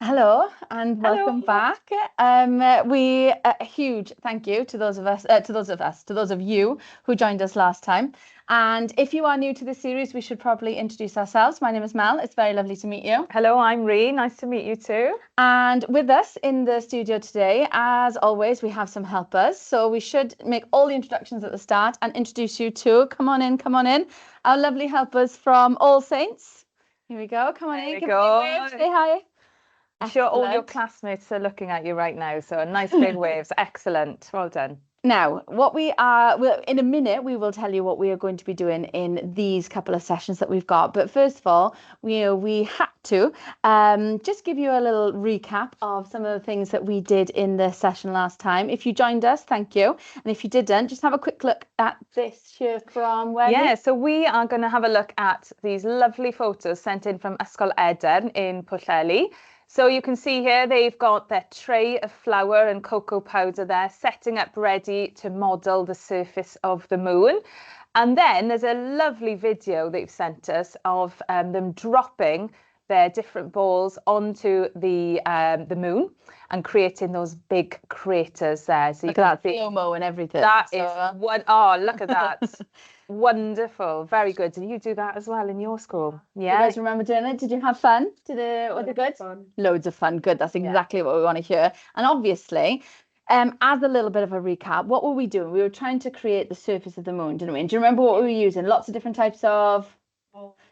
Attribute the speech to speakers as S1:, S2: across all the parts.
S1: Hello and welcome
S2: Hello.
S1: back. A huge thank you to those of you who joined us last time. And if you are new to the series, we should probably introduce ourselves. My name is Mel. It's very lovely to meet you.
S2: Hello, I'm Ree. Nice to meet you too.
S1: And with us in the studio today, as always, we have some helpers. So we should make all the introductions at the start and introduce you to, come on in, our lovely helpers from All Saints. Here we go. Come on in.
S2: There we
S1: Give
S2: go.
S1: a big wave. Say hi.
S2: I'm sure all your
S1: Excellent.
S2: classmates are looking at you right now. So nice big waves. Excellent. Well done.
S1: Now, in a minute, we will tell you what we are going to be doing in these couple of sessions that we've got. But first of all, we had to just give you a little recap of some of the things that we did in the session last time. If you joined us, thank you. And if you didn't, just have a quick look at this here from where.
S2: Yeah, so we are going to have a look at these lovely photos sent in from SparkLab Eden in Pwllheli. So you can see here they've got their tray of flour and cocoa powder there, setting up ready to model the surface of the moon. And then there's a lovely video they've sent us of them dropping their different balls onto the moon and creating those big craters there. So
S1: look at that slow-mo and everything.
S2: That is one. Oh, look at that. Wonderful. Very good. Did you do that as well in your school? Yeah.
S1: You guys remember doing it? Did you have fun? Was it good?
S3: Fun.
S1: Loads of fun. Good. That's exactly what we want to hear. And obviously, as a little bit of a recap, what were we doing? We were trying to create the surface of the moon, didn't we? And do you remember what we were using? Lots of different types of.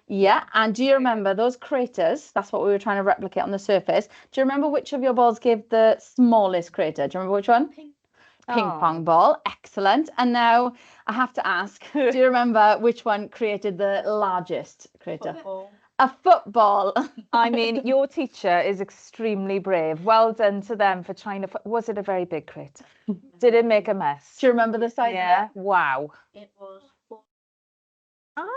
S1: Yeah, and do you remember those craters? That's what we were trying to replicate on the surface. Do you remember which of your balls gave the smallest crater? Do you remember which one? Ping pong ball. Excellent. And now I have to ask, do you remember which one created the largest crater?
S3: Football.
S1: A football.
S2: I mean, your teacher is extremely brave. Well done to them for trying to. Was it a very big crater? Did it make a mess?
S1: Do you remember the size?
S2: Yeah. Wow.
S3: It was.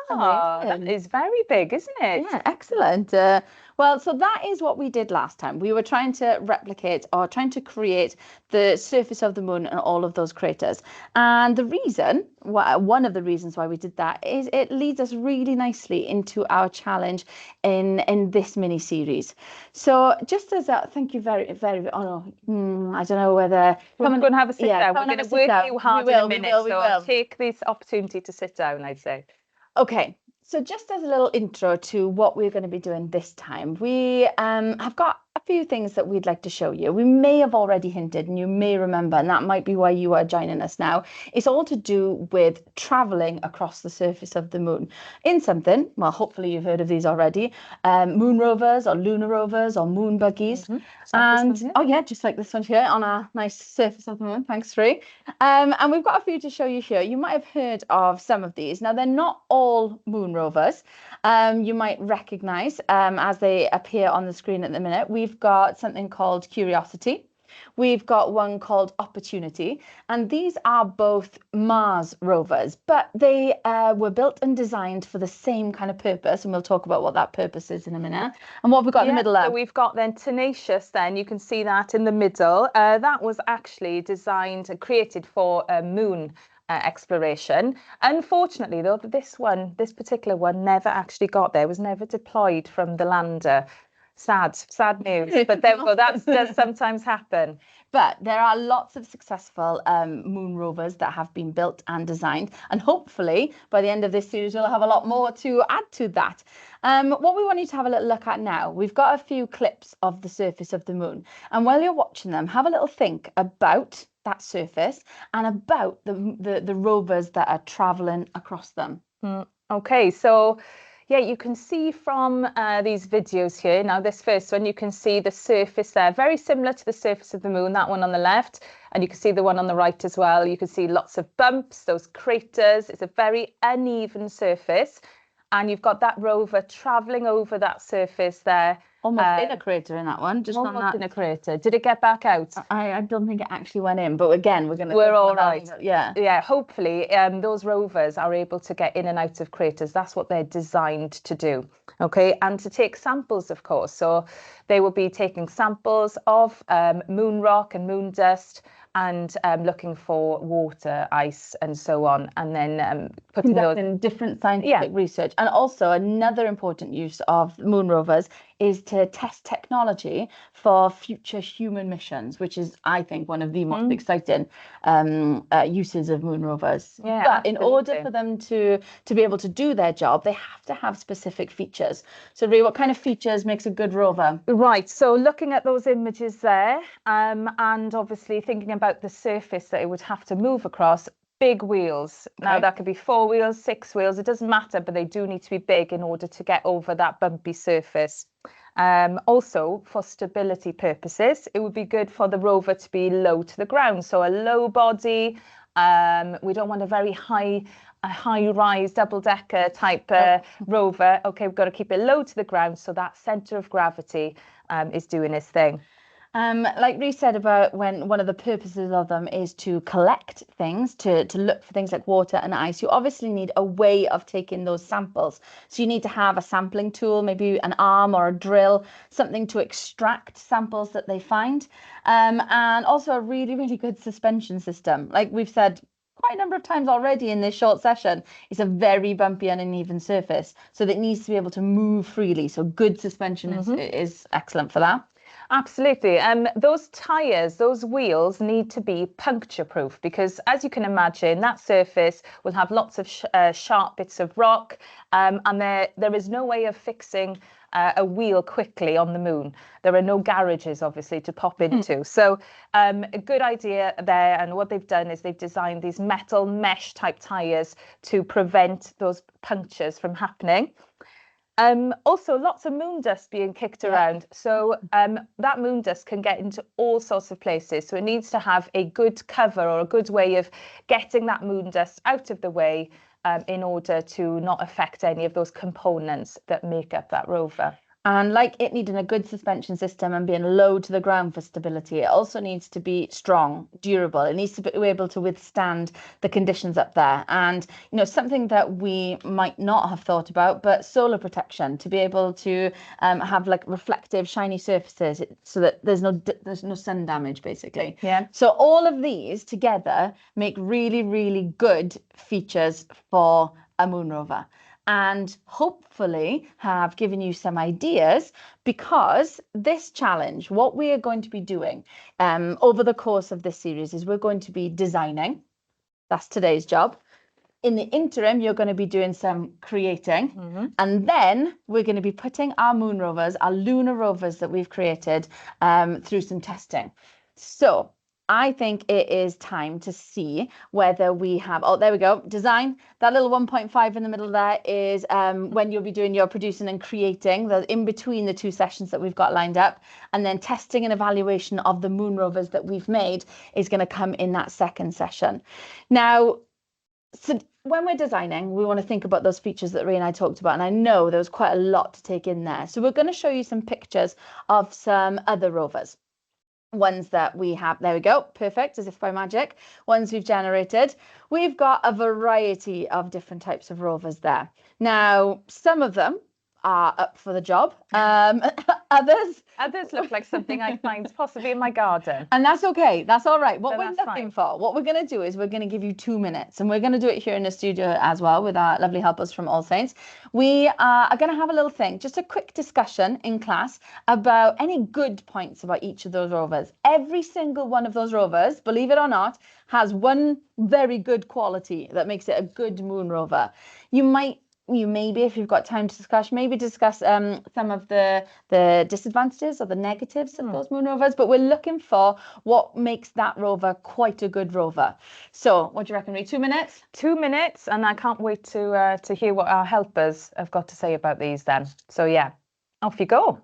S2: Ah, that is very big, isn't it?
S1: Yeah, excellent. Well, so that is what we did last time. We were trying to replicate or trying to create the surface of the moon and all of those craters. And the reason, one of the reasons why we did that is it leads us really nicely into our challenge in this mini series. So just as a thank you very, very, I don't know whether.
S2: We're going to have a sit down.
S1: We're
S2: going to work you hard in a minute.
S1: We will.
S2: Take this opportunity to sit down, I'd say.
S1: Okay, so just as a little intro to what we're going to be doing this time, we have got a few things that we'd like to show you. We may have already hinted and you may remember, and that might be why you are joining us now. It's all to do with traveling across the surface of the moon in something, well, hopefully you've heard of these already, moon rovers or lunar rovers or moon buggies. And oh yeah, just like this one here on a nice surface of the moon. Thanks, Ree. And we've got a few to show you here. You might have heard of some of these. Now, they're not all moon rovers. You might recognize as they appear on the screen at the minute. We've got something called Curiosity. We've got one called Opportunity, and these are both Mars rovers, but they were built and designed for the same kind of purpose, and we'll talk about what that purpose is in a minute. And what have we got in the middle there?
S2: So we've got then Tenacious, then you can see that in the middle. That was actually designed and created for moon exploration. Unfortunately, though, this particular one never actually got there, was never deployed from the lander. Sad news, but there we go. That does sometimes happen.
S1: But there are lots of successful moon rovers that have been built and designed, and hopefully by the end of this series we'll have a lot more to add to that. What we want you to have a little look at now, we've got a few clips of the surface of the moon, and while you're watching them, have a little think about that surface and about the rovers that are traveling across them.
S2: Okay, so yeah, you can see from these videos here, now this first one, you can see the surface there, very similar to the surface of the moon, that one on the left, and you can see the one on the right as well. You can see lots of bumps, those craters. It's a very uneven surface, and you've got that rover traveling over that surface there.
S1: Almost in a crater in that one, just
S2: almost
S1: on that.
S2: In a crater. Did it get back out?
S1: I don't think it actually went in, but again,
S2: we're all right.
S1: Yeah.
S2: Hopefully, those rovers are able to get in and out of craters. That's what they're designed to do. Okay, and to take samples, of course. So they will be taking samples of moon rock and moon dust, and looking for water, ice, and so on, and then putting
S1: conducting different scientific research. And also another important use of moon rovers is to test technology for future human missions, which is, I think, one of the most exciting uses of moon rovers.
S2: Yeah,
S1: but in order for them to be able to do their job, they have to have specific features. So Rhea, what kind of features makes a good rover?
S2: Right, so looking at those images there, and obviously thinking about the surface that it would have to move across, big wheels. Now that could be 4 wheels, 6 wheels, it doesn't matter, but they do need to be big in order to get over that bumpy surface. Also, for stability purposes, it would be good for the rover to be low to the ground. So a low body, we don't want a very high-rise double-decker type rover. Okay, we've got to keep it low to the ground so that center of gravity is doing its thing.
S1: Like Rhys said about when one of the purposes of them is to collect things, to look for things like water and ice, you obviously need a way of taking those samples. So you need to have a sampling tool, maybe an arm or a drill, something to extract samples that they find. And also a really, really good suspension system. Like we've said quite a number of times already in this short session, it's a very bumpy and uneven surface. So that it needs to be able to move freely. So good suspension is excellent for that.
S2: Absolutely. Those tyres, those wheels need to be puncture proof because, as you can imagine, that surface will have lots of sharp bits of rock, and there is no way of fixing a wheel quickly on the moon. There are no garages, obviously, to pop into. So a good idea there, and what they've done is they've designed these metal mesh type tyres to prevent those punctures from happening. Also, lots of moon dust being kicked around. So that moon dust can get into all sorts of places. So it needs to have a good cover or a good way of getting that moon dust out of the way in order to not affect any of those components that make up that rover.
S1: And like it needing a good suspension system and being low to the ground for stability, it also needs to be strong, durable. It needs to be able to withstand the conditions up there. And, you know, something that we might not have thought about, but solar protection, to be able to have like reflective, shiny surfaces so that there's no sun damage, basically.
S2: Yeah.
S1: So all of these together make really, really good features for a moon rover. And hopefully have given you some ideas, because this challenge, what we are going to be doing over the course of this series is we're going to be designing. That's today's job. In the interim, you're going to be doing some creating, and then we're going to be putting our moon rovers, our lunar rovers that we've created, through some testing. So I think it is time to see whether we have, oh, there we go, design. That little 1.5 in the middle there is when you'll be doing your producing and creating, the in between the two sessions that we've got lined up. And then testing and evaluation of the moon rovers that we've made is going to come in that second session. Now, so when we're designing, we want to think about those features that Ray and I talked about. And I know there was quite a lot to take in there. So we're going to show you some pictures of some other rovers. Ones that we have, there we go, perfect, as if by magic, ones we've generated. We've got a variety of different types of rovers there. Now, some of them are up for the job.
S2: Others look like something I find possibly in my garden.
S1: And that's okay. That's all right. What we're looking for, what we're going to do is we're going to give you 2 minutes, and we're going to do it here in the studio as well with our lovely helpers from All Saints. We are going to have a little thing, just a quick discussion in class about any good points about each of those rovers. Every single one of those rovers, believe it or not, has one very good quality that makes it a good moon rover. You maybe, if you've got time to discuss, some of the disadvantages or the negatives of those moon rovers, but we're looking for what makes that rover quite a good rover. So what do you reckon, Ree? 2 minutes?
S2: 2 minutes, and I can't wait to hear what our helpers have got to say about these then. So yeah, off you go.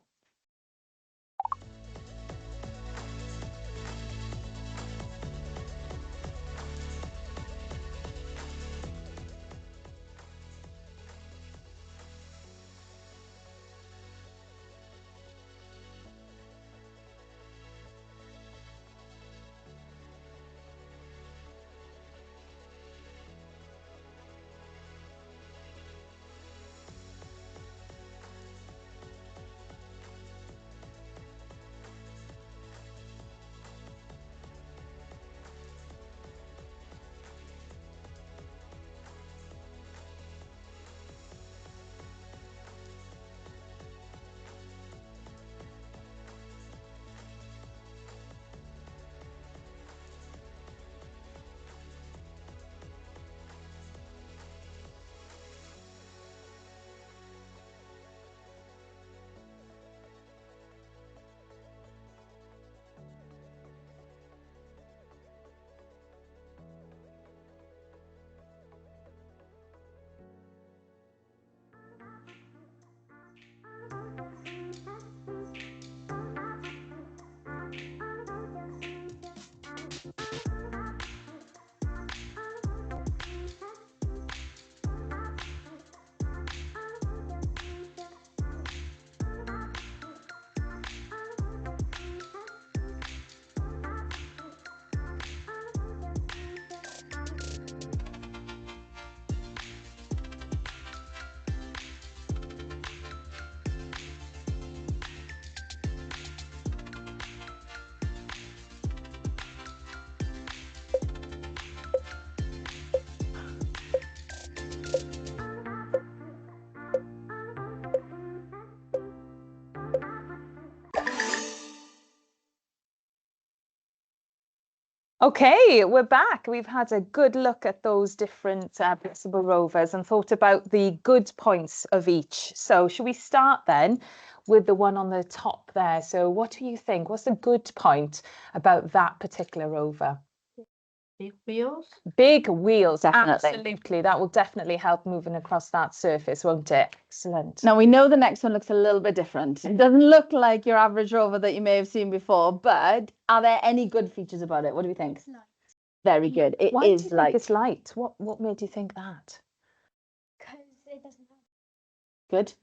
S2: Okay, we're back. We've had a good look at those different blissable rovers and thought about the good points of each. So should we start then with the one on the top there? So what do you think? What's a good point about that particular rover?
S3: Big wheels.
S2: Big wheels,
S1: Definitely.
S2: absolutely. That will definitely help moving across that surface, won't it? Excellent.
S1: Now we know the next one looks a little bit different. It doesn't look like your average rover that you may have seen before, but are there any good features about it? What do we think?
S3: It's light.
S1: Very good. It
S2: Why do you
S1: is
S2: think
S1: light.
S2: it's light? What made you think that?
S3: Because it doesn't have.
S1: Good.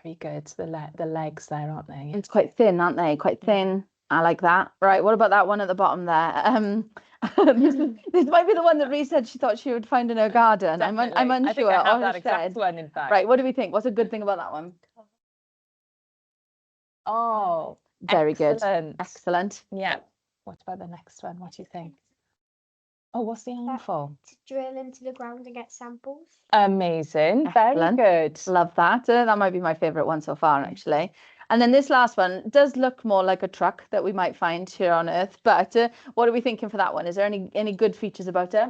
S2: Very good. The legs there, aren't they?
S1: It's quite thin, aren't they? Quite thin. I like that. Right. What about that one at the bottom there? This might be the one that Ree said she thought she would find in her garden. I'm
S2: Definitely.
S1: unsure.
S2: I think I have
S1: or
S2: that
S1: her
S2: exact
S1: shed.
S2: one, in fact.
S1: Right. What do we think? What's a good thing about that one?
S2: Oh,
S1: Very good.
S2: excellent.
S1: Excellent.
S2: Yeah. What about the next one? What do you think? Oh, what's the arm for?
S3: To drill into the ground and get samples.
S2: Amazing. Very
S1: Excellent.
S2: good.
S1: Love that. That might be my favorite one so far, actually. And then this last one does look more like a truck that we might find here on Earth. But what are we thinking for that one? Is there any good features about it?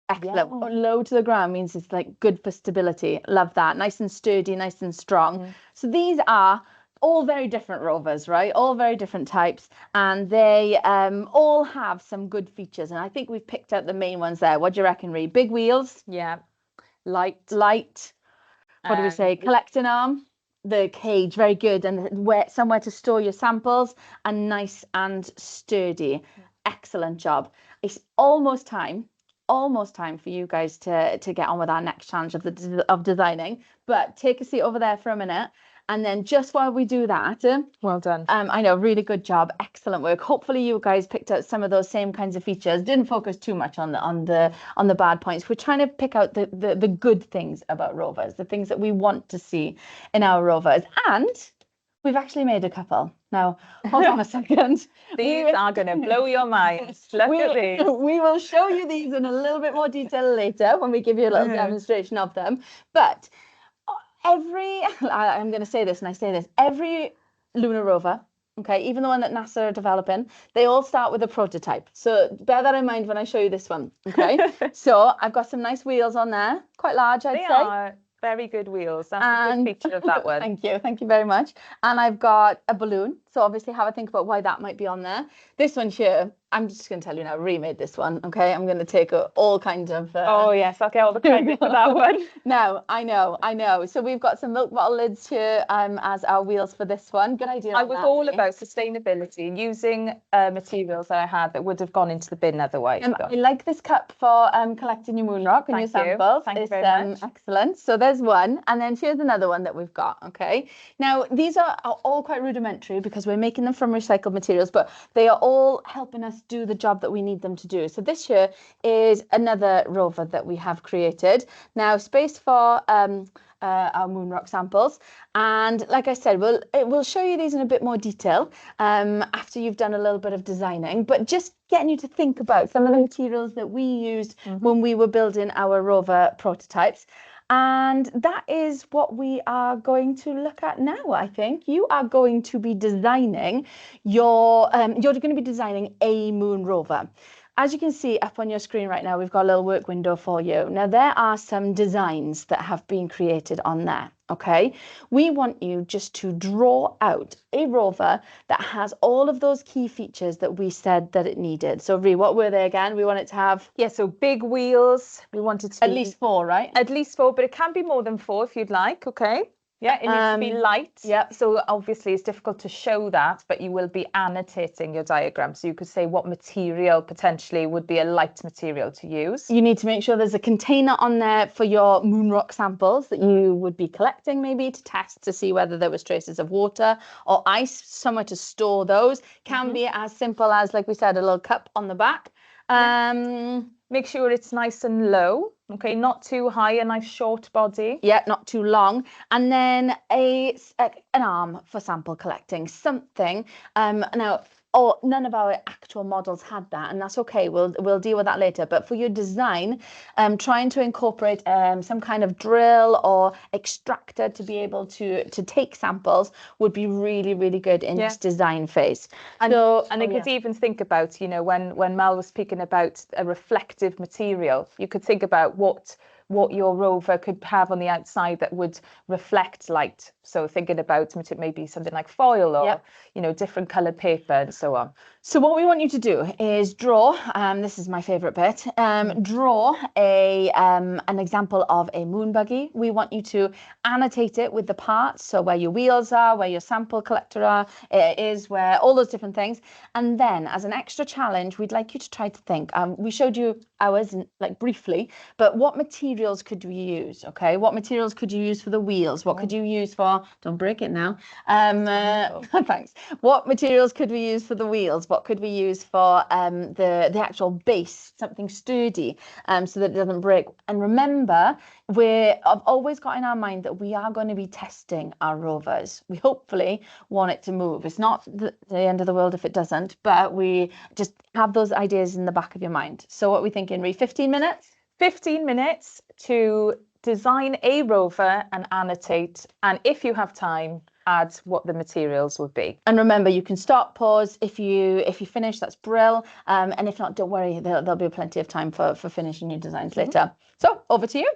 S1: Excellent.
S2: Yeah.
S1: Low to the ground means it's like good for stability. Love that. Nice and sturdy, nice and strong. So these are all very different rovers, right? All very different types, and they all have some good features. And I think we've picked out the main ones there. What do you reckon, Ree? Big wheels,
S2: Yeah. Light.
S1: What do we say? Collecting arm, the cage, very good, and somewhere to store your samples, and nice and sturdy. Excellent job. It's almost time for you guys to get on with our next challenge of designing. But take a seat over there for a minute. And then just while we do that,
S2: Well done.
S1: I know, really good job, excellent work. Hopefully you guys picked out some of those same kinds of features. Didn't focus too much on the bad points. We're trying to pick out the good things about rovers, the things that we want to see in our rovers. And we've actually made a couple. Now, hold on a second.
S2: These are going to blow your minds. Look at these.
S1: We will show you these in a little bit more detail later when we give you a little demonstration of them. But I'm going to say this, and I say this, every lunar rover, okay, even the one that NASA are developing, they all start with a prototype. So bear that in mind when I show you this one, okay? So I've got some nice wheels on there, quite large, I'd say.
S2: They are very good wheels. That's a good feature of that one.
S1: Thank you very much. And I've got a balloon. So obviously have a think about why that might be on there. This one here, I'm just going to tell you now, remade this one, okay? I'm going to take all kinds of...
S2: Oh, yes, I'll get all the credit for that one.
S1: No, I know. So we've got some milk bottle lids here as our wheels for this one. Good idea.
S2: I was all about sustainability and using materials that I had that would have gone into the bin otherwise.
S1: I like this cup for collecting your moon rock and your samples.
S2: Thank you
S1: It's
S2: very much.
S1: Excellent. So there's one. And then here's another one that we've got, okay? Now, these are all quite rudimentary because we're making them from recycled materials, but they are all helping us do the job that we need them to do. So this here is another rover that we have created. Now, space for our moon rock samples, and like I said, we'll show you these in a bit more detail after you've done a little bit of designing, but just getting you to think about some of the materials that we used when we were building our rover prototypes. And that is what we are going to look at now. I think you are going to be designing you're going to be designing a moon rover. As you can see up on your screen right now, we've got a little work window for you. Now, there are some designs that have been created on there, okay? We want you just to draw out a rover that has all of those key features that we said that it needed. So, Ree, what were they again? We want it to have...
S2: Yeah, so big wheels. We want it to
S1: At least 4, right?
S2: At least 4, but it can be more than 4 if you'd like, okay? Yeah, it needs to be light.
S1: Yeah.
S2: So obviously it's difficult to show that, but you will be annotating your diagram. So you could say what material potentially would be a light material to use.
S1: You need to make sure there's a container on there for your moon rock samples that you would be collecting, maybe to test to see whether there was traces of water or ice, somewhere to store those. Can be as simple as, like we said, a little cup on the back.
S2: Make sure it's nice and low. Okay, not too high, a nice short body.
S1: Yeah, not too long. And then an arm for sample collecting, something. Now, none of our actual models had that, and that's okay. We'll deal with that later. But for your design, trying to incorporate some kind of drill or extractor to be able to take samples would be really, really good in this design phase.
S2: And I could even think about, you know, when Mal was speaking about a reflective material, you could think about what your rover could have on the outside that would reflect light. So thinking about maybe something like foil or, you know, different coloured paper and so on.
S1: So what we want you to do is draw, this is my favourite bit, draw an example of a moon buggy. We want you to annotate it with the parts, so where your wheels are, where your sample collector is, where all those different things. And then as an extra challenge, we'd like you to try to think, we showed you ours like briefly, but what materials could we use, okay? What materials could you use for the wheels? What could you use for, don't break it now, thanks. What materials could we use for the wheels? What could we use for the actual base, something sturdy, so that it doesn't break? And remember, I've always got in our mind that we are going to be testing our rovers. We hopefully want it to move. It's not the end of the world if it doesn't, but we just have those ideas in the back of your mind. So what are we thinking, Ree? 15 minutes?
S2: 15 minutes to design a rover and annotate. And if you have time, add what the materials would be.
S1: And remember, you can stop, pause. If you finish, that's brill. And if not, don't worry, there'll be plenty of time for finishing your designs later. So over to you.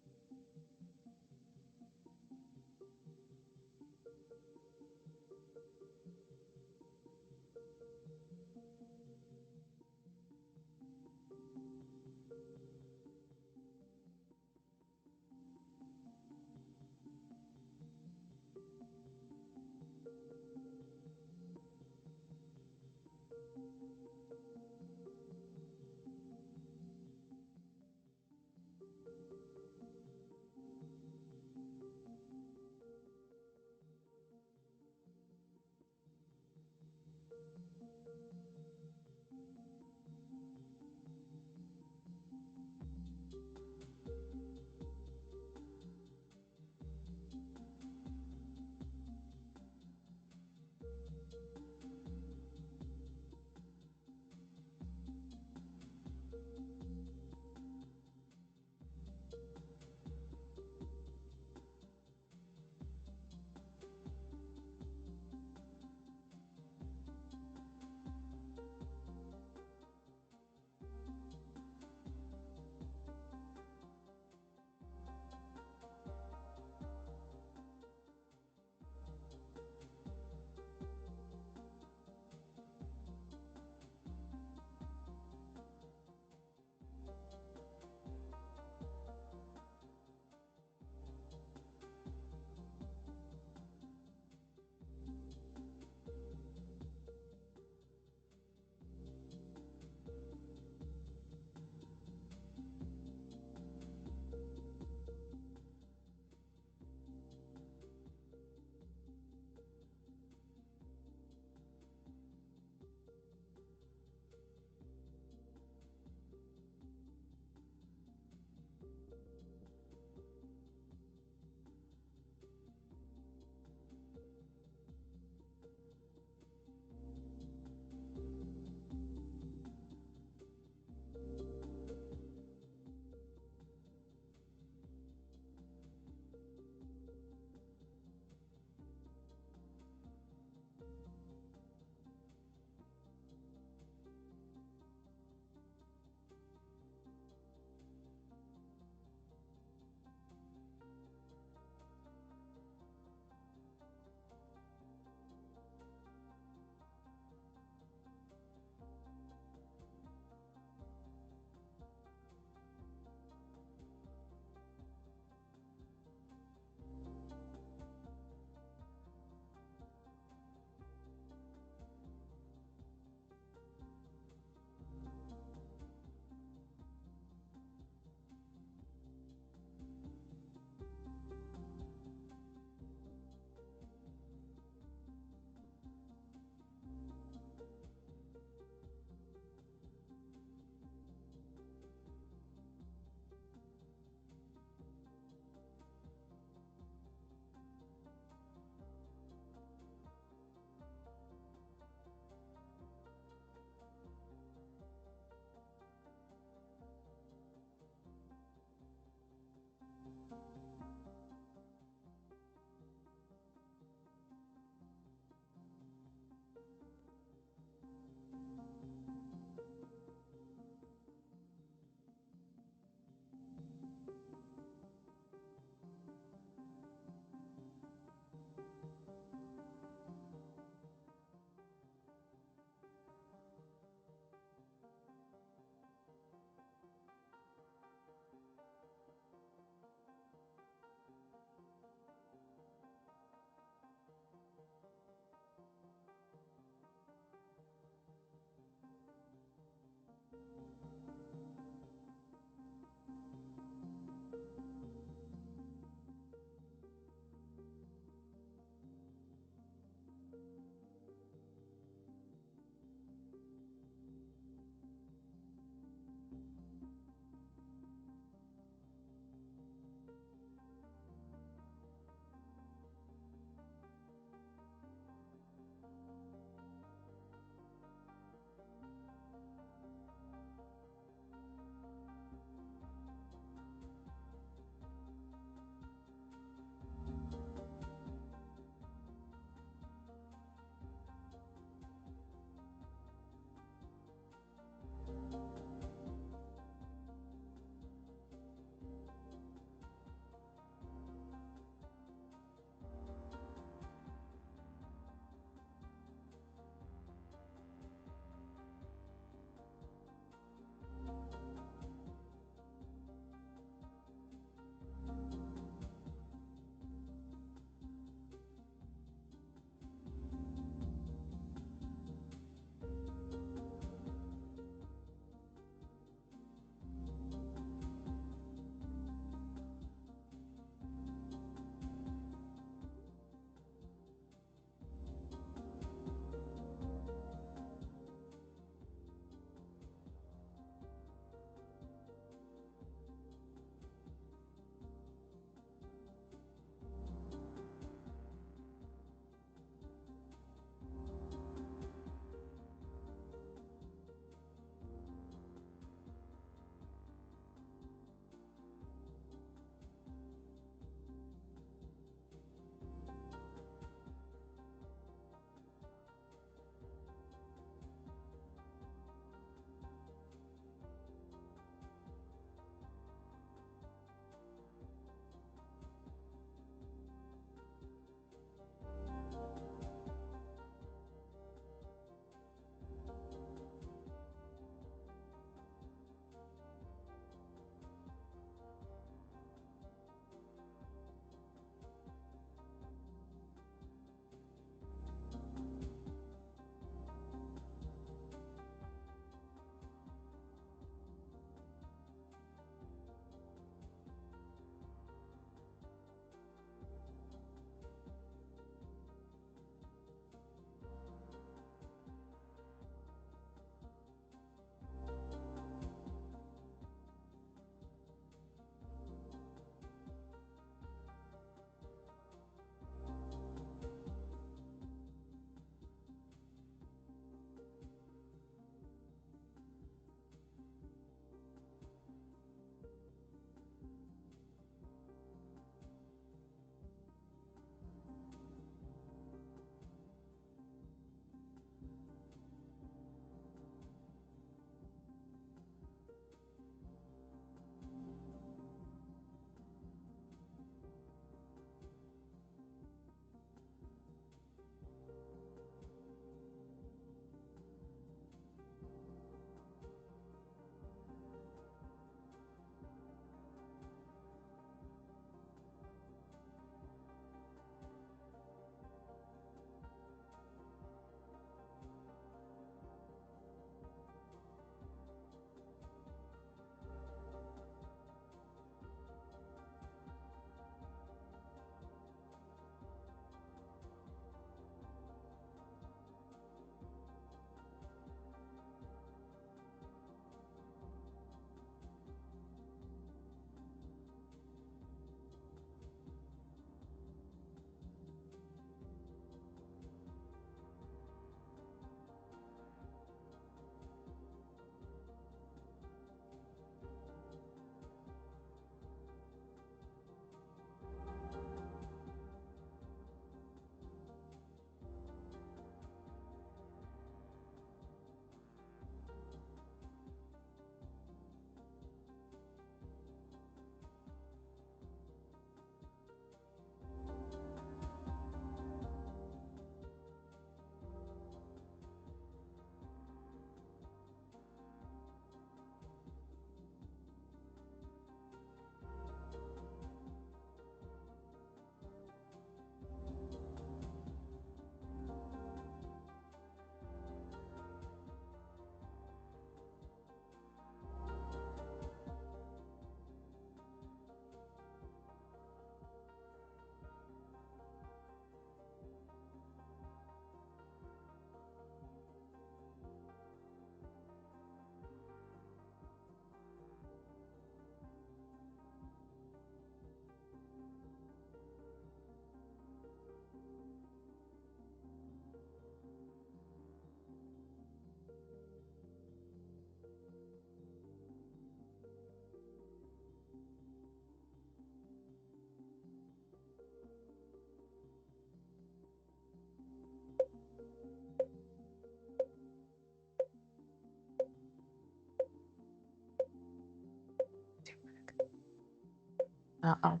S2: Uh-oh.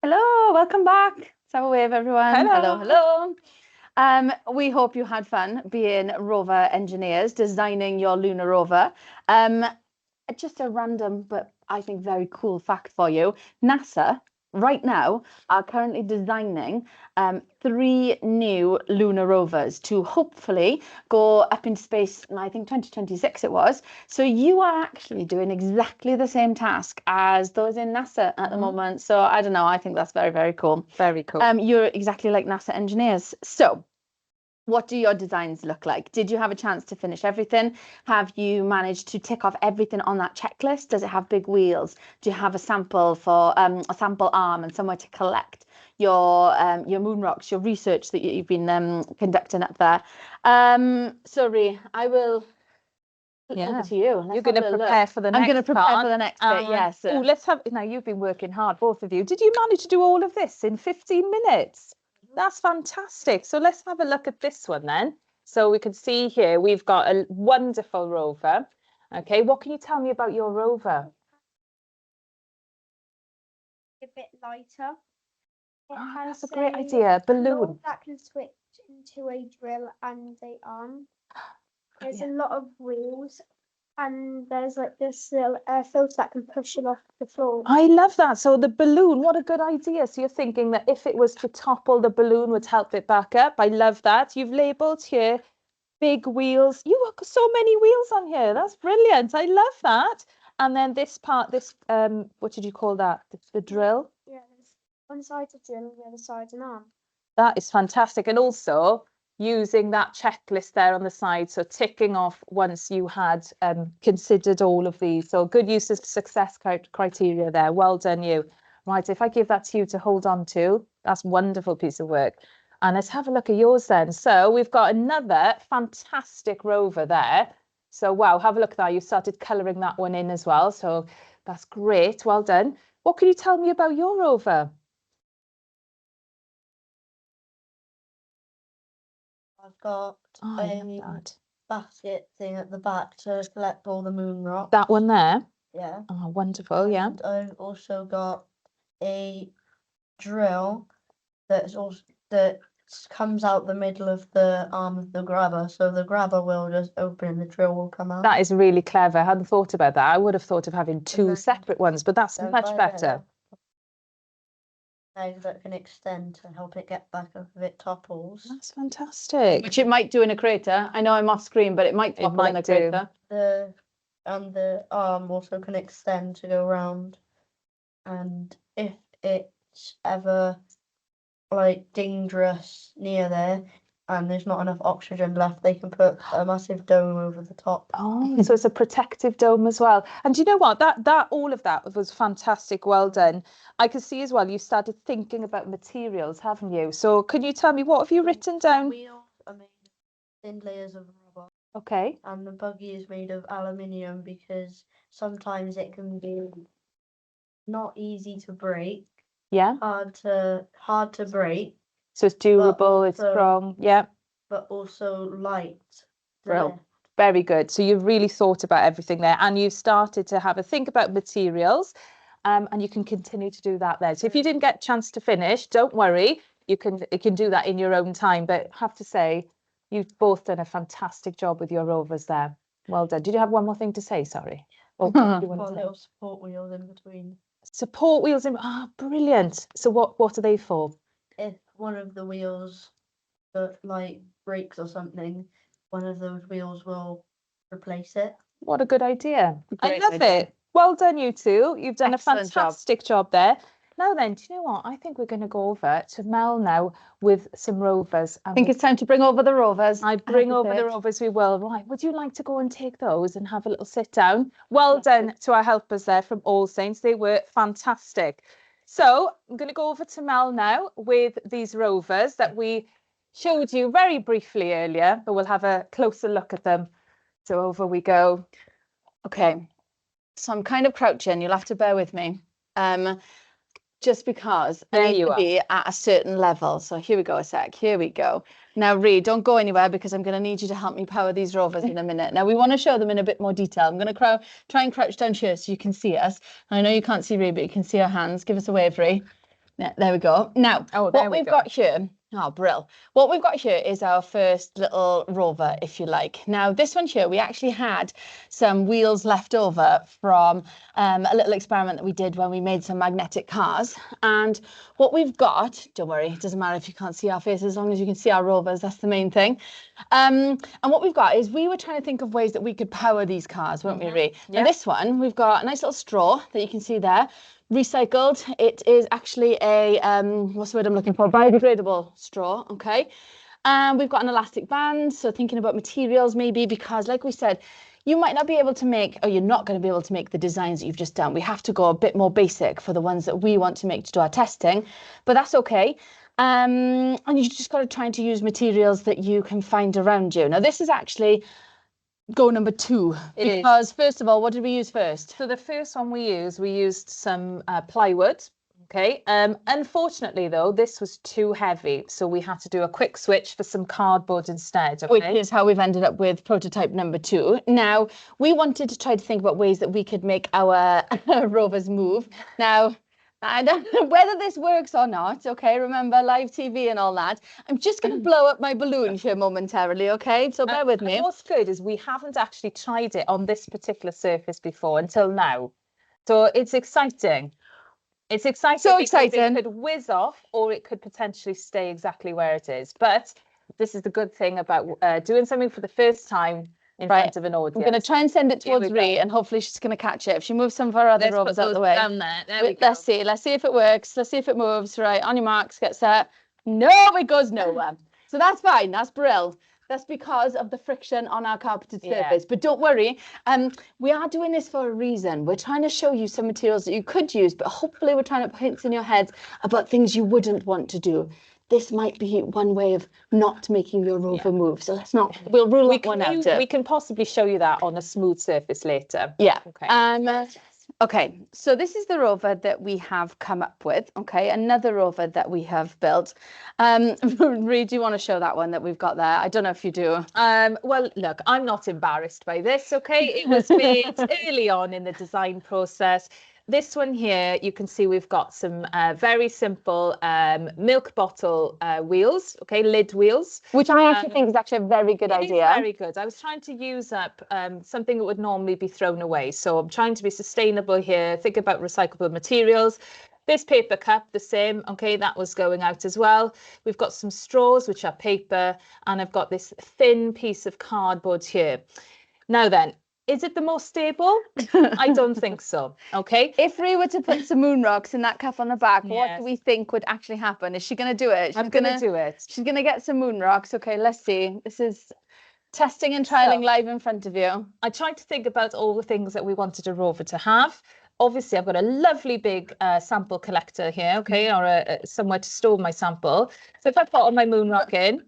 S1: Hello, welcome back. Let's have a wave, everyone.
S2: Hello.
S1: Hello. We hope you had fun being rover engineers, designing your lunar rover. Just a random, but I think very cool fact for you. NASA, right now, are currently designing 3 new lunar rovers to hopefully go up into space, I think 2026 it was. So you are actually doing exactly the same task as those in NASA at the moment. So I don't know, I think that's very, very cool.
S2: Very cool.
S1: You're exactly like NASA engineers. So what do your designs look like? Did you have a chance to finish everything? Have you managed to tick off everything on that checklist? Does it have big wheels? Do you have a sample for a sample arm and somewhere to collect your moon rocks, your research that you've been conducting up there? Sorry, I will over to you.
S2: You're going to prepare for the next
S1: I'm going to prepare
S2: part.
S1: for the next bit, yes.
S2: Oh, let's have, now you've been working hard, both of you. Did you manage to do all of this in 15 minutes? That's fantastic. So let's have a look at this one then. So we can see here, we've got a wonderful rover. Okay, what can you tell me about your rover?
S3: A bit lighter.
S2: Oh, that's a great idea. Balloon.
S3: That can switch into a drill and a arm. There's a lot of wheels, and there's like this little air filter that can push it off the floor.
S2: I love that. So the balloon, what a good idea. So you're thinking that if it was to topple, the balloon would help it back up. I love that. You've labelled here big wheels. You have so many wheels on here. That's brilliant. I love that. And then this part, this, what did you call that? The drill?
S3: Yeah, there's one side's a drill and the other side's an arm.
S2: That is fantastic. And also using that checklist there on the side. So ticking off once you had considered all of these. So good use of success criteria there. Well done, you. Right, if I give that to you to hold on to, that's a wonderful piece of work. And let's have a look at yours then. So we've got another fantastic rover there. So wow, have a look at that. You started colouring that one in as well. So that's great. Well done. What can you tell me about your rover?
S4: I've got a basket thing at the back to collect all the moon rocks.
S2: That one there?
S4: Yeah.
S2: Oh, wonderful, yeah.
S4: And I've also got a drill that comes out the middle of the arm of the grabber. So the grabber will just open and the drill will come out.
S2: That is really clever. I hadn't thought about that. I would have thought of having 2 separate ones, but that's much better.
S4: That can extend to help it get back up if it topples.
S2: That's fantastic.
S1: Which it might do in a crater. I know I'm off screen, but it might topple in a crater.
S4: The arm also can extend to go round, and if it's ever like dangerous near there and there's not enough oxygen left, they can put a massive dome over the top.
S2: Oh, so it's a protective dome as well. And do you know what? That all of that was fantastic. Well done. I can see as well you started thinking about materials, haven't you? So can you tell me, what have you written down?
S4: The wheels are made of thin layers of rubber.
S2: Okay.
S4: And the buggy is made of aluminium because sometimes it can be not easy to break.
S2: Yeah.
S4: Hard to break.
S2: So it's durable, it's strong. Yeah.
S4: But also light.
S2: Brilliant. Very good. So you've really thought about everything there, and you've started to have a think about materials, and you can continue to do that there. So if you didn't get a chance to finish, don't worry. You can do that in your own time. But I have to say, you've both done a fantastic job with your rovers there. Well done. Did you have one more thing to say? Sorry. Or
S4: little support wheels in between.
S2: Support wheels in. Ah, brilliant. So what are they for?
S4: If one of the wheels like breaks or something, one of those wheels will replace it.
S2: What a good idea. I love it. Well done, you two. You've done a fantastic job there. Now then, do you know what? I think we're going to go over to Mel now with some rovers.
S1: I think it's time to bring over the rovers.
S2: I bring over the rovers, we will. Right, would you like to go and take those and have a little sit down? Well done to our helpers there from All Saints. They were fantastic. So I'm going to go over to Mel now with these rovers that we showed you very briefly earlier, but we'll have a closer look at them. So over we go.
S1: Okay, so I'm kind of crouching. You'll have to bear with me. Just because I need to be at a certain level. So here we go a sec. Here we go. Now, Ree, don't go anywhere because I'm going to need you to help me power these rovers in a minute. Now, we want to show them in a bit more detail. I'm going to try and crouch down here so you can see us. I know you can't see Ree, but you can see our hands. Give us a wave, Ree. Yeah, there we go. Now, what we've got here, brill. What we've got here is our first little rover, if you like. Now, this one here, we actually had some wheels left over from a little experiment that we did when we made some magnetic cars. And what we've got, don't worry, it doesn't matter if you can't see our faces, as long as you can see our rovers, that's the main thing. And what we've got is we were trying to think of ways that we could power these cars, weren't we, Ree? Now, this one, we've got a nice little straw that you can see there. Recycled. It is actually a what's the word I'm looking for? Biodegradable straw. Okay, and we've got an elastic band. So thinking about materials maybe, because like we said, you might not be able to make, or you're not going to be able to make the designs that you've just done. We have to go a bit more basic for the ones that we want to make to do our testing, but that's okay. And you just got to try to use materials that you can find around you. Now this is actually go number 2, because first of all, what did we use first?
S2: So the first one we used some plywood. Okay. Unfortunately, though, this was too heavy, so we had to do a quick switch for some cardboard instead. Okay?
S1: Which is how we've ended up with prototype number 2. Now, we wanted to try to think about ways that we could make our rovers move. Now, I don't know whether this works or not, okay? Remember, live TV and all that. I'm just going to blow up my balloon here momentarily, okay? So bear with me.
S2: What's good is we haven't actually tried it on this particular surface before until now. So it's exciting. It's exciting.
S1: So exciting.
S2: It could whiz off or it could potentially stay exactly where it is. But this is the good thing about doing something for the first time in front of an audience.
S1: I'm going to try and send it towards Ree, and hopefully she's going to catch it. If she moves some of our other rovers out of the way.
S2: Down there. There we go.
S1: Let's see if it works. Let's see if it moves. Right, on your marks, get set. No, it goes nowhere. So that's fine. That's brill. That's because of the friction on our carpeted surface. But don't worry, we are doing this for a reason. We're trying to show you some materials that you could use, but hopefully we're trying to put hints in your heads about things you wouldn't want to do. This might be one way of not making your rover move. So we'll rule that one out.
S2: We can possibly show you that on a smooth surface later.
S1: Yeah. Okay. Okay, so this is the rover that we have come up with. Okay, another rover that we have built. Ree, do you want to show that one that we've got there? I don't know if you do.
S2: Well, look, I'm not embarrassed by this. Okay, it was made early on in the design process. This one here, you can see we've got some very simple milk bottle wheels, okay, lid wheels.
S1: Which I actually think is actually a very good idea.
S2: It is very good. I was trying to use up something that would normally be thrown away. So I'm trying to be sustainable here, think about recyclable materials. This paper cup, the same, okay, that was going out as well. We've got some straws, which are paper, and I've got this thin piece of cardboard here. Now then, is it the most stable? I don't think so. Okay.
S1: If Ree were to put some moon rocks in that cup on the back, what do we think would actually happen? Is she going to do it?
S2: I'm going to do it.
S1: She's going to get some moon rocks. Okay, let's see. This is testing and trialing live in front of you.
S2: I tried to think about all the things that we wanted a rover to have. Obviously, I've got a lovely big sample collector here, okay, or somewhere to store my sample. So if I put on my moon rock in,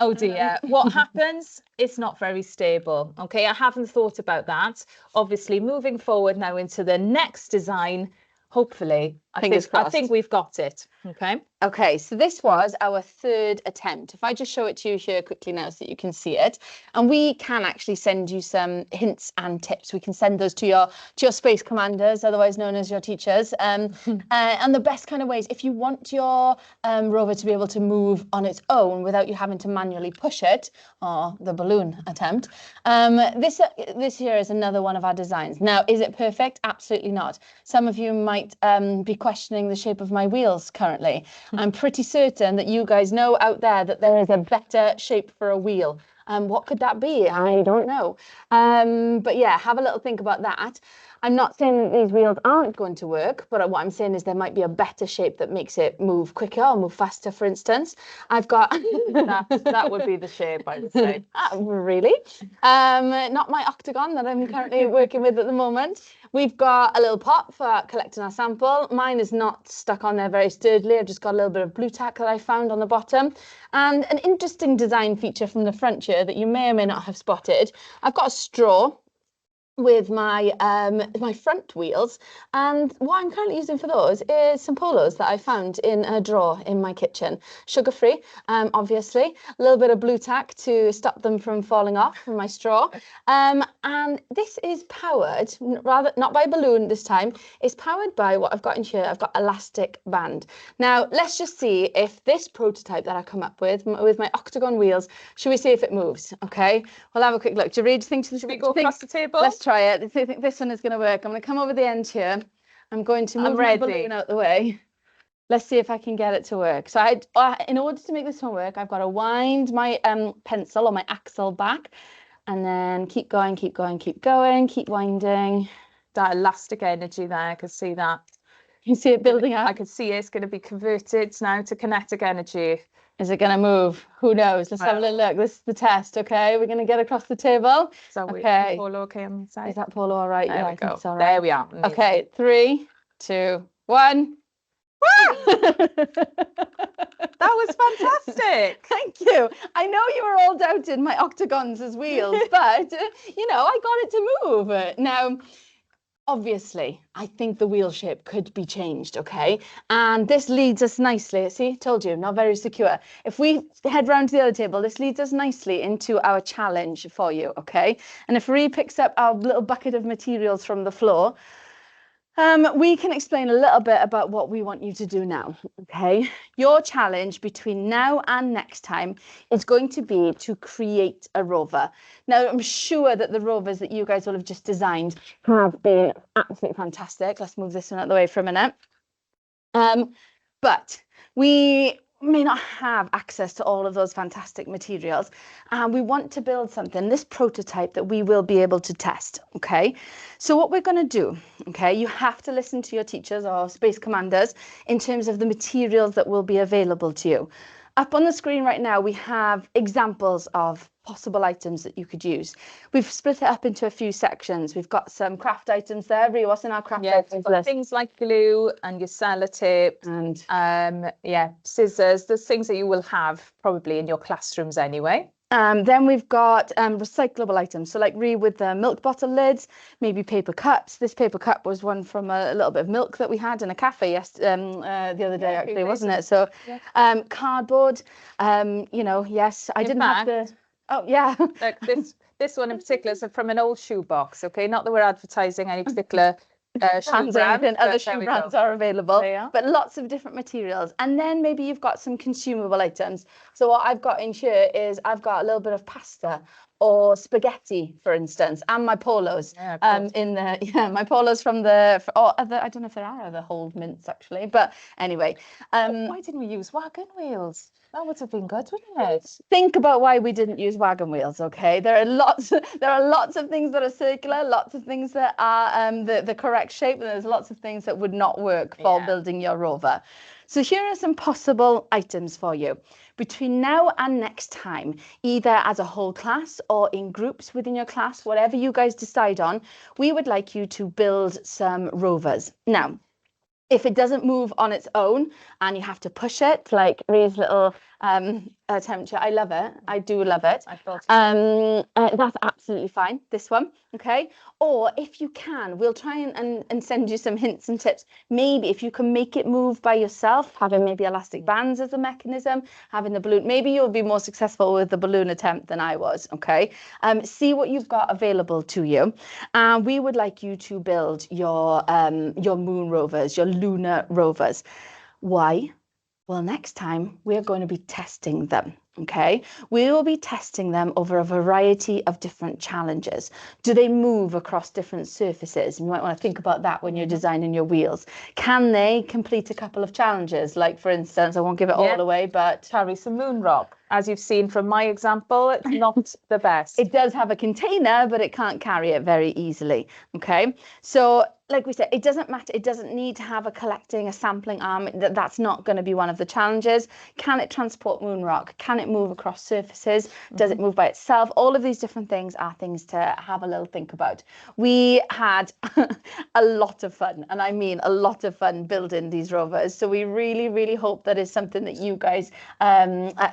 S2: oh dear, what happens? It's not very stable. Okay, I haven't thought about that. Obviously, moving forward now into the next design, hopefully, I think we've got it. Okay.
S1: Okay, so this was our 3rd attempt. If I just show it to you here quickly now so that you can see it, and we can actually send you some hints and tips. We can send those to your space commanders, otherwise known as your teachers. And the best kind of ways, if you want your rover to be able to move on its own without you having to manually push it, or the balloon attempt, this here is another one of our designs. Now, is it perfect? Absolutely not. Some of you might be questioning the shape of my wheels currently. I'm pretty certain that you guys know out there that there is a better shape for a wheel. What could that be? I don't know. But yeah, have a little think about that. I'm not saying that these wheels aren't going to work, but what I'm saying is there might be a better shape that makes it move quicker or move faster, for instance. I've got...
S2: that would be the shape, I would say.
S1: Really? Not my octagon that I'm currently working with at the moment. We've got a little pot for collecting our sample. Mine is not stuck on there very sturdily. I've just got a little bit of blue tack that I found on the bottom. And an interesting design feature from the front here that you may or may not have spotted. I've got a straw. with my my front wheels, and what I'm currently using for those is some polos that I found in a drawer in my kitchen, sugar-free, obviously, a little bit of blue tack to stop them from falling off from my straw, and this is powered, rather not by a balloon this time, it's powered by what I've got in here. I've got elastic band. Now let's just see if this prototype that I come up with my octagon wheels, should we see if it moves? Okay, we'll have a quick look. Do you think
S2: Should we go across the table?
S1: Let's try it. I think this one is going to work. I'm going to come over the end here. I'm going to move my balloon out the way. Let's see if I can get it to work. So in order to make this one work, I've got to wind my pencil or my axle back, and then keep going, keep going, keep going, keep winding.
S2: That elastic energy there, I can see that.
S1: You see it building up?
S2: I can see it's going to be converted now to kinetic energy.
S1: Is it going to move? Who knows? Let's have a little look. This is the test, okay? We're going to get across the table.
S2: So
S1: okay.
S2: Polo okay on the side?
S1: Is that polo all right?
S2: There
S1: yeah,
S2: we
S1: I
S2: go.
S1: think so, right?
S2: There we are.
S1: Okay, 3, 2, 1.
S2: That was fantastic.
S1: Thank you. I know you were all doubting my octagons as wheels, but, you know, I got it to move. Now, obviously, I think the wheel shape could be changed, okay? And this leads us nicely, see, told you, not very secure. If we head round to the other table, this leads us nicely into our challenge for you, okay? And if Ree picks up our little bucket of materials from the floor, we can explain a little bit about what we want you to do now, okay? Your challenge between now and next time is going to be to create a rover. Now, I'm sure that the rovers that you guys will have just designed have been absolutely fantastic. Let's move this one out of the way for a minute. But we may not have access to all of those fantastic materials, and we want to build something, this prototype, that we will be able to test, okay? So what we're going to do, okay, you have to listen to your teachers or space commanders in terms of the materials that will be available to you. Up on the screen right now, we have examples of possible items that you could use. We've split it up into a few sections. We've got some craft items there. Ree, what's in our craft items list?
S2: Things like glue and your sellotape and scissors. There's things that you will have probably in your classrooms anyway.
S1: Then we've got recyclable items. So like Ree with the milk bottle lids, maybe paper cups. This paper cup was one from a little bit of milk that we had in a cafe the other day, actually, wasn't it? So cardboard, you know, yes, I didn't have the... Oh, yeah.
S2: Like this one in particular is from an old shoe box, okay? Not that we're advertising any particular shoe brand.
S1: Other shoe brands are available, but lots of different materials. And then maybe you've got some consumable items. So what I've got in here is I've got a little bit of pasta or spaghetti, for instance, and my polos. My polos from the I don't know if there are other hold mints actually, but anyway.
S2: Why didn't we use wagon wheels? That would have been good, wouldn't it?
S1: Think about why we didn't use wagon wheels, okay? There are lots of things that are circular, lots of things that are the correct shape, and there's lots of things that would not work for building your rover. So here are some possible items for you. Between now and next time, either as a whole class or in groups within your class, whatever you guys decide on, we would like you to build some rovers. Now, if it doesn't move on its own and you have to push it, like Ree's little temperature, I love it. I do love it.
S2: I thought
S1: that's absolutely fine, this one, okay? Or if you can, we'll try and send you some hints and tips. Maybe if you can make it move by yourself, having maybe elastic bands as a mechanism, having the balloon, maybe you'll be more successful with the balloon attempt than I was, okay? See what you've got available to you. And we would like you to build your moon rovers, your lunar rovers. Why? Well, next time we're going to be testing them, okay? We will be testing them over a variety of different challenges. Do they move across different surfaces? You might want to think about that when you're designing your wheels. Can they complete a couple of challenges? Like, for instance, I won't give it all away, but...
S2: carry some moon rock. As you've seen from my example, it's not the best.
S1: It does have a container, but it can't carry it very easily, okay? So, like we said, it doesn't matter. It doesn't need to have a sampling arm. That's not going to be one of the challenges. Can it transport moon rock? Can it move across surfaces? Does it move by itself? All of these different things are things to have a little think about. We had a lot of fun, and I mean a lot of fun building these rovers. So we really, really hope that is something that you guys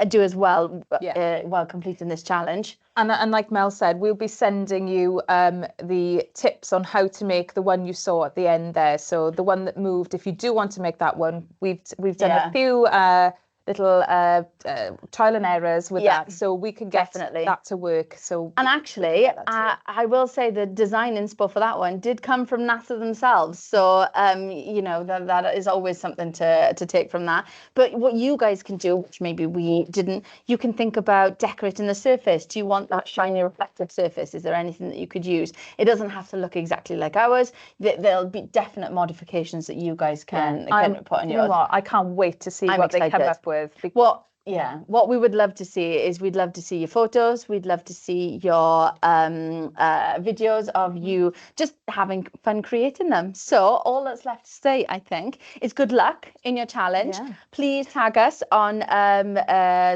S1: do as well. well
S2: Yeah.
S1: while completing this challenge.
S2: And like Mel said, we'll be sending you the tips on how to make the one you saw at the end there. So the one that moved, if you do want to make that one, we've done a few little trial and errors with that, so we can get that to work. So,
S1: and actually, I will say the design inspo for that one did come from NASA themselves. So you know, that is always something to take from that. But what you guys can do, which maybe we didn't, you can think about decorating the surface. Do you want that shiny reflective surface? Is there anything that you could use? It doesn't have to look exactly like ours. There'll be definite modifications that you guys can put on yours.
S2: You know what? I can't wait to see what they come up with.
S1: What we would love to see is we'd love to see your photos. We'd love to see your videos of you just having fun creating them. So all that's left to say, I think, is good luck in your challenge. Please tag us on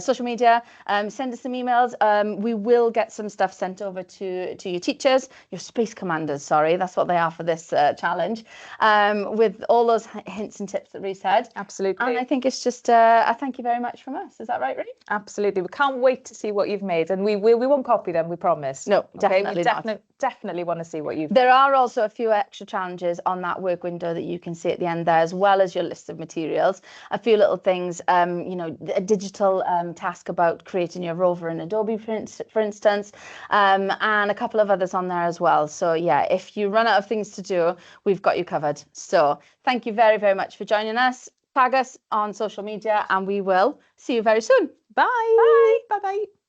S1: social media. Send us some emails. We will get some stuff sent over to your teachers, your space commanders. Sorry, that's what they are for this challenge. With all those hints and tips that Rhys said.
S2: Absolutely.
S1: And I think it's just a thank you very much from us. Is that right, Rhys?
S2: Absolutely. We can't wait to see what you've made, and we won't copy them, we promise.
S1: No, definitely not.
S2: Definitely want to see what you've.
S1: There are also a few extra challenges on that work window that you can see at the end there, as well as your list of materials. A few little things, you know, a digital task about creating your rover in Adobe, for instance, and a couple of others on there as well. So yeah, if you run out of things to do, we've got you covered. So thank you very, very much for joining us. Tag us on social media and we will see you very soon.
S2: Bye. Bye. Bye-bye.